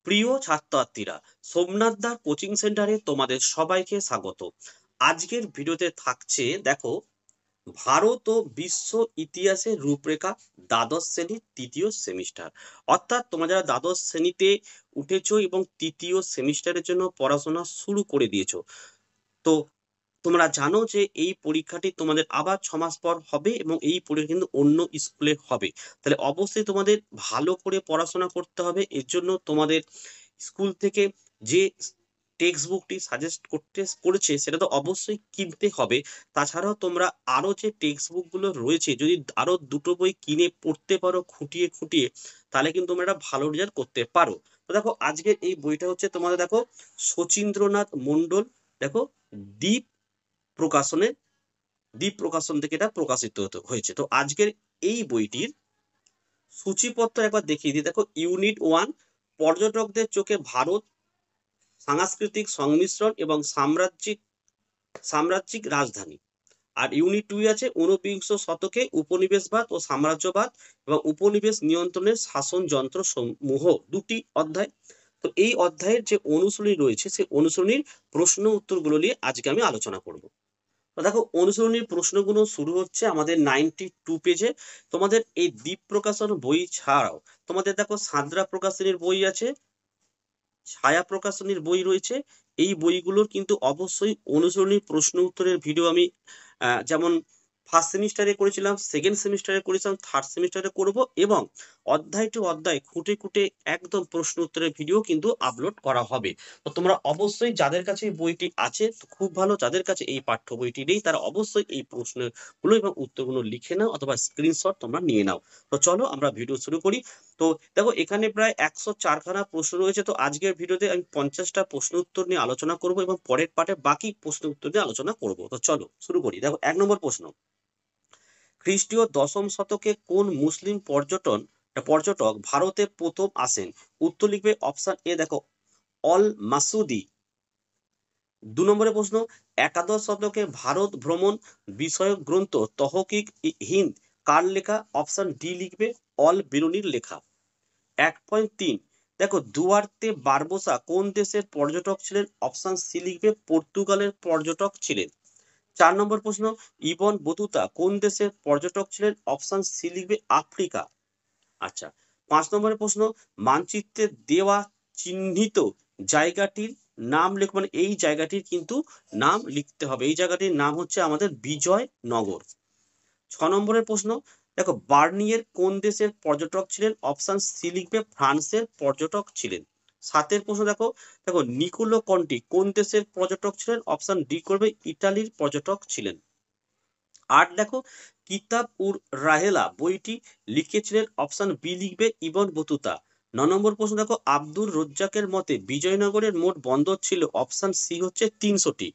প্রিয় ছাত্রছাত্রীরা, সোমনাথদার কোচিং সেন্টারে তোমাদের সবাইকে স্বাগত। আজকের ভিডিওতে থাকছে দেখো ভারত ও বিশ্ব ইতিহাসের রূপরেখা, দ্বাদশ শ্রেণীর তৃতীয় সেমিস্টার। অর্থাৎ তোমরা যারা দ্বাদশ শ্রেণীতে উঠেছো এবং তৃতীয় সেমিস্টারের জন্য পড়াশোনা শুরু করে দিয়েছো, তো তোমরা জানো যে এই পরীক্ষাটি তোমাদের আবার 6 মাস পর হবে এবং এই পরীক্ষা কিন্তু অন্য স্কুলে হবে। তাহলে অবশ্যই তোমাদের ভালো করে পড়াশোনা করতে হবে। এর জন্য তোমাদের স্কুল থেকে যে টেক্সট বুকটি সাজেস্ট করেছে সেটা তো অবশ্যই কিনতে হবে। তাছাড়াও তোমরা আরো যে টেক্সট বুক গুলো রয়েছে, যদি আরো দুটো বই কিনে পড়তে পারো খুঁটিয়ে খুঁটিয়ে, তাহলে কিন্তু তোমরা একটা ভালো রেজাল্ট করতে পারো। তো দেখো আজকের এই বইটা হচ্ছে তোমাদের, দেখো শচীন্দ্রনাথ মন্ডল, দেখো দ্বীপ প্রকাশনের, দ্বীপ প্রকাশন থেকে এটা প্রকাশিত হয়েছে। তো আজকের এই বইটির সূচিপত্র একবার দেখিয়ে দিই। দেখো ইউনিট 1, পর্যটকদের চোখে ভারত, সাংস্কৃতিক সংমিশ্রণ এবং সাম্রাজ্যিক রাজধানী। আর ইউনিট 2 আছে ঊনবিংশ শতকে উপনিবেশবাদ ও সাম্রাজ্যবাদ এবং উপনিবেশ নিয়ন্ত্রণের শাসন যন্ত্র সমূহ, দুটি অধ্যায়। তো এই অধ্যায়ের যে অনুশীলনী রয়েছে সেই অনুশীলনীর প্রশ্ন উত্তরগুলো নিয়ে আজকে আমি আলোচনা করব। তো দেখো অনুশীলনীর প্রশ্নগুলো শুরু হচ্ছে আমাদের 92 পেজে। তোমাদের এই দ্বীপ প্রকাশন বই ছাড়াও তোমাদের দেখো সাঁতরা প্রকাশনীর বই আছে, ছায়া প্রকাশনীর বই রয়েছে। এই বইগুলোর কিন্তু অবশ্যই অনুশীলনী প্রশ্ন উত্তরের ভিডিও আমি যেমন ফার্স্ট সেমিস্টারে করেছিলাম, সেকেন্ড সেমিস্টারে করেছিলাম, থার্ড সেমিস্টারে করব, এবং অধ্যায় টু অধ্যায় খুঁটে খুঁটে একদম প্রশ্ন উত্তরের ভিডিও কিন্তু আপলোড করা হবে। তো তোমরা অবশ্যই যাদের কাছে এই বইটি আছে তো খুব ভালো, যাদের কাছে এই পাঠ্য বইটি নেই তারা অবশ্যই এই প্রশ্নগুলো এবং উত্তরগুলো লিখে নাও অথবা স্ক্রিনশট তোমরা নিয়ে নাও। তো চলো আমরা ভিডিও শুরু করি। তো দেখো এখানে প্রায় 104খানা প্রশ্ন রয়েছে। তো আজকের ভিডিওতে আমি 50টা প্রশ্ন উত্তর নিয়ে আলোচনা করব এবং পরের পার্টে বাকি প্রশ্ন উত্তর নিয়ে আলোচনা করব। তো চলো শুরু করি। দেখো 1 নম্বর প্রশ্ন, খ্রিস্টীয় দশম শতকে কোন মুসলিম পর্যটক ভারতে প্রথম আসেন? উত্তর লিখবে অপশন এ, দেখো অল মাসুদি। 2 নম্বরের প্রশ্ন, একাদশ শতকে ভারত ভ্রমণ বিষয়ক গ্রন্থ তহকিক হিন্দ কার লেখা? অপশন ডি লিখবে অল বেরুনির লেখা। 1.3, দেখো দুয়ার্তে বারবোসা কোন দেশের পর্যটক ছিলেন? অপশন সি লিখবে পর্তুগালের পর্যটক ছিলেন। 4 নম্বর প্রশ্ন, ইবন বতুতা কোন দেশের পর্যটক ছিলেন? অপশন সি লিখবে আফ্রিকা। আচ্ছা, 5 নম্বরের প্রশ্ন, মানচিত্রে দেওয়া চিহ্নিত জায়গাটির নাম লেখ, মানে এই জায়গাটির কিন্তু নাম লিখতে হবে। এই জায়গাটির নাম হচ্ছে আমাদের বিজয়নগর। 6 নম্বরের প্রশ্ন, দেখো বার্নিয়ের কোন দেশের পর্যটক ছিলেন? অপশন সি লিখবে ফ্রান্সের পর্যটক ছিলেন। 7এর প্রশ্ন, দেখো দেখো নিকোলো কন্টি কোন দেশের পর্যটক ছিলেন? অপশন ডি করবে ইটালির পর্যটক ছিলেন। 8, দেখো কিতাব উর রাহেলা বইটি লিখেছিলেন? অপশন বি লিখবে ইবন বতুতা। 9 নম্বর প্রশ্ন, দেখো আব্দুর রজ্জাকের মতে বিজয়নগরের মোট বন্দর ছিল? অপশন সি হচ্ছে 300টি।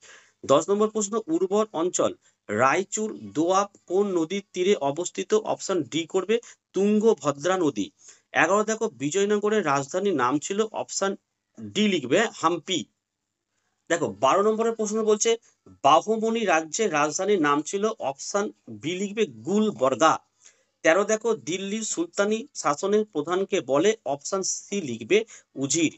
10 নম্বর প্রশ্ন, উর্বর অঞ্চল রায়চুর দোয়াব কোন নদীর তীরে অবস্থিত? অপশন ডি করবে তুঙ্গভদ্রা নদী। 11, দেখো বিজয়নগরের রাজধানীর নাম ছিল? অপশন ডি লিখবে হাম্পি। দেখো 12 নম্বরের প্রশ্ন বলছে বাহুমনি রাজ্যের রাজধানীর নাম ছিল? অপশন বি লিখবে গুলবর্গা। 13, দেখো দিল্লির সুলতানি শাসনের প্রধানকে বলে? অপশন সি লিখবে উজির।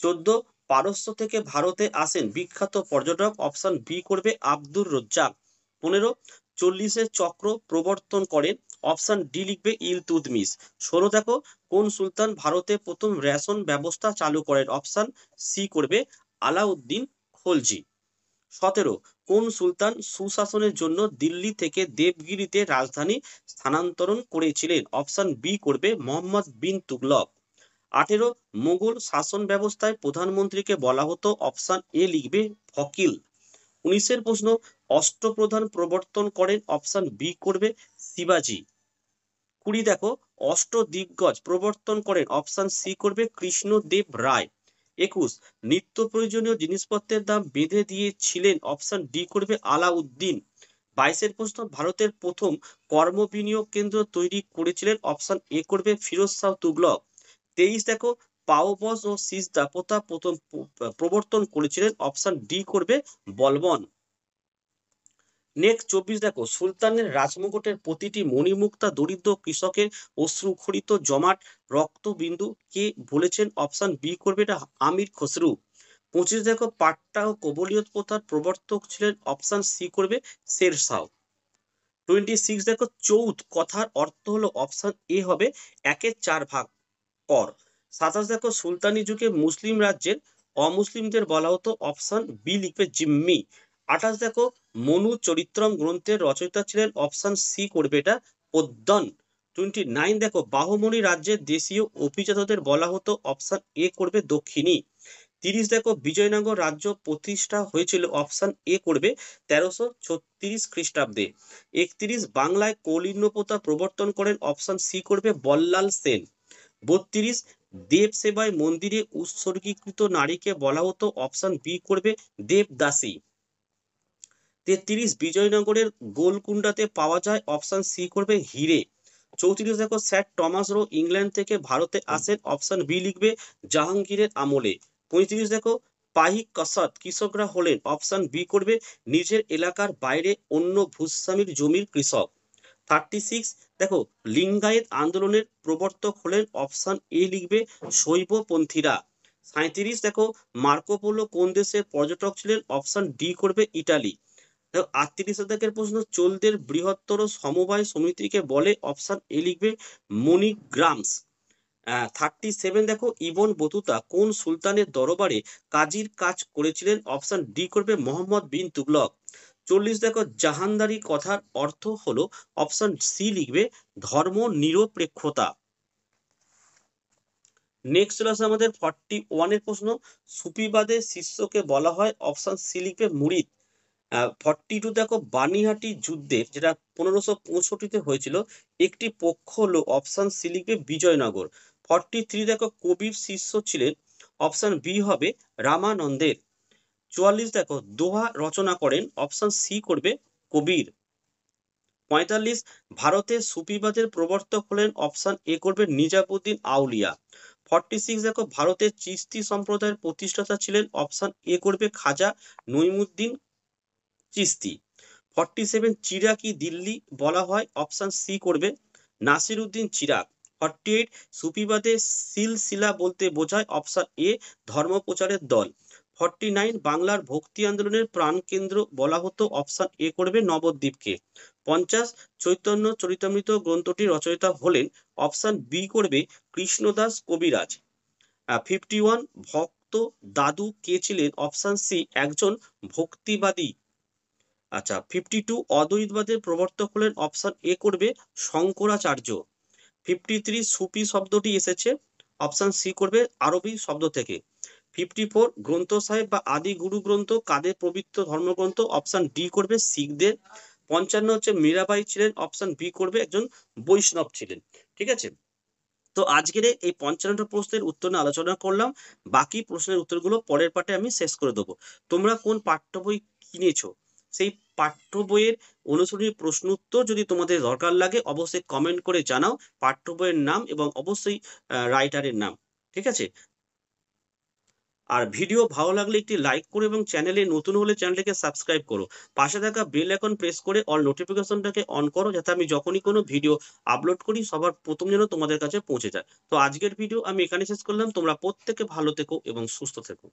14, পারস্য থেকে ভারতে আসেন বিখ্যাত পর্যটক? অপশন বি করবে আব্দুর রজ্জাক। 15, 40-এর চক্র প্রবর্তন করেন? অপশন ডি লিখবে ইলতুৎমিশ। 16, দেখো কোন সুলতান ভারতে প্রথম রেশন ব্যবস্থা চালু করেন? অপশন সি করবে আলাউদ্দিন খলজি। 17, কোন সুলতান সুশাসনের জন্য দিল্লি থেকে দেবগিরিতে রাজধানী স্থানান্তরণ করেছিলেন? অপশন বি করবে মোহাম্মদ বিন তুগলক। 18, মুঘল শাসন ব্যবস্থায় প্রধানমন্ত্রীকে বলা হতো? অপশন এ লিখবে ফকিল। 19-এর প্রশ্ন, অষ্টপ্রধান প্রবর্তন করেন? অপশন বি করবে শিবাজি। 20, দেখো অষ্টদিগ্গজ প্রবর্তন করেন? অপশন সি করবে কৃষ্ণদেব রায়। 21, নিত্য প্রয়োজনীয় জিনিসপত্রের দাম বেঁধে দিয়েছিলেন? অপশন ডি করবে আলাউদ্দিন। 22-এর প্রশ্ন, ভারতের প্রথম কর্ম বিনিয়োগ কেন্দ্র তৈরি করেছিলেন? অপশন এ করবে ফিরোজ শাহ তুগলক। 23, দেখো পাওবস ও সিজদা প্রথা প্রথম প্রবর্তন করেছিলেন? অপশন ডি করবে বলবন। নেক্সট 24 দেখো, সুলতানের রাজমুকুটের প্রতিটি মণিমুক্তা দরিদ্র কৃষকের অশ্রুক্ষরিত জমাট রক্তবিন্দু কে বলেছেন? অপশন বি করবে এটা আমির খসরু। 25 দেখো, পাট্টা ও কবলিয়ত প্রথার প্রবর্তক ছিলেন? অপশন সি করবে শেরশাহ। 26 দেখো, চৌথ কথার অর্থ হলো? অপশন এ হবে 1/4 কর। 27 দেখো, সুলতানি যুগে মুসলিম রাজ্যের অমুসলিমদের বলা হতো? অপশন বি লিখবে জিম্মি। 28 দেখো, মনু চরিত্রম গ্রন্থের রচয়িতা ছিলেন? অপশন সি করবে এটা পদ্মন। 29 দেখো, বাহমনি রাজ্যের দেশীয় অভিজাতদের বলা হতো? অপশন এ করবে দক্ষিণী। 30 দেখো, বিজয়নগর রাজ্য প্রতিষ্ঠা হয়েছিল? অপশন এ করবে 1336 খ্রিস্টাব্দে। 31 বাংলায় কৌলিন্য প্রথা প্রবর্তন করেন? অপশন সি করবে বল্লাল সেন। 32 দেব সেবায় মন্দিরে উৎসর্গীকৃত নারীকে বলা হতো? অপশন বি করবে দেবদাসী। 33 বিজয়নগরের গোলকুন্ডাতে পাওয়া যায়? অপশন সি করবে হিরে। 34 দেখো, স্যার টমাস রো ইংল্যান্ড থেকে ভারতে আসেন? অপশন বি লিখবে জাহাঙ্গীরের আমলে। 35 দেখো, পাহিক কসদ কৃষকরা হলেন? অপশন বি করবে নিজের এলাকার বাইরে অন্য ভূস্বামীর জমির কৃষক। 36 দেখো, লিঙ্গায়েত আন্দোলনের প্রবর্তক হলেন? অপশন এ লিখবে শৈবপন্থীরা। 37 দেখো, মার্কোপোলো কোন দেশের পর্যটক ছিলেন? অপশন ডি করবে ইটালি। দেখো 38 শতকের প্রশ্ন, চোলদের বৃহত্তর সমবায় সমিতিকে বলে? অপশন এ লিখবে মনিগ্রামস। 37 দেখো, ইবন বতুতা কোন সুলতানের দরবারে কাজীর কাজ করেছিলেন? অপশন ডি করবে মোহাম্মদ বিন তুগলক। 40 দেখো, জাহানদারি কথার অর্থ হলো? অপশন সি লিখবে ধর্ম নিরপেক্ষতা। নেক্সট চলে আসে আমাদের 41 এর প্রশ্ন, সুফিবাদের শিষ্যকে বলা হয়? অপশন সি লিখবে মুরিদ। 42 দেখো, বানিহাটি যুদ্ধের যেটা 1565-তে হয়েছিল একটি পক্ষ হলো? অপশন সি লিখবে বিজয়নগর। 43 দেখো, কবির শিষ্য ছিলেন? অপশন বি হবে রামানন্দের। 44 দেখো, দোহা রচনা করেন? অপশন সি করবে কবির। 45 ভারতের সুফিবাদের প্রবর্তক হলেন? অপশন এ করবে নিজামুদ্দিন আউলিয়া। 46 দেখো, ভারতের চিশতি সম্প্রদায়ের প্রতিষ্ঠাতা ছিলেন? অপশন এ করবে খাজা নঈমুদ্দিন চিশতি। 47 চিরাকি দিল্লি বলা হয়? অপশন সি করবে নাসিরুদ্দিন চিরাগ। 48 সুফিবাদের সিলসিলা বলতে বোঝায়? অপশন এ ধর্ম প্রচারের দল। 49 বাংলার ভক্তি আন্দোলনের প্রাণকেন্দ্র বলা হতো? অপশন এ করবে নবদ্বীপকে। 50 চৈতন্য চরিতামৃত গ্রন্থটির রচয়িতা হলেন? অপশন বি করবে কৃষ্ণদাস কবিরাজ। 51 ভক্ত দাদু কে ছিলেন? অপশন সি একজন ভক্তিবাদী। আচ্ছা, 52 অদ্বৈতবাদের প্রবর্তক হলেন? অপশন এ করবে শঙ্করাচার্য। 53 সুফি শব্দটি এসেছে? অপশন সি করবে আরবি শব্দ থেকে। 54 গ্রন্থ সাহেব বা আদি গুরু গ্রন্থ কাদের পবিত্র ধর্মগ্রন্থ? অপশন ডি করবে শিখদের। 55 হচ্ছে মীরাবাই ছিলেন? অপশন বি করবে একজন বৈষ্ণব ছিলেন। ঠিক আছে, তো আজকের এই 55টা প্রশ্নের উত্তর নিয়ে আলোচনা করলাম। বাকি প্রশ্নের উত্তরগুলো পরের পার্টে আমি শেষ করে দেবো। তোমরা কোন পাঠ্য বই কিনেছো সেই পাঠ্য বইয়ের অনুসরণী প্রশ্ন উত্তর যদি তোমাদের দরকার লাগে অবশ্যই কমেন্ট করে জানাও, পাঠ্য বইয়ের নাম এবং অবশ্যই রাইটারের নাম। ঠিক আছে, আর ভিডিও ভালো লাগলে একটি লাইক করো এবং চ্যানেলে নতুন হলে চ্যানেলটিকে সাবস্ক্রাইব করো। পাশে থাকা বেল আইকন প্রেস করে অল নোটিফিকেশনটাকে অন করো, যাতে আমি যখনই কোনো ভিডিও আপলোড করি সবার প্রথম যেন তোমাদের কাছে পৌঁছে যায়। তো আজকের ভিডিও আমি এখানে শেষ করলাম। তোমরা প্রত্যেকে ভালো থেকো এবং সুস্থ থেকো।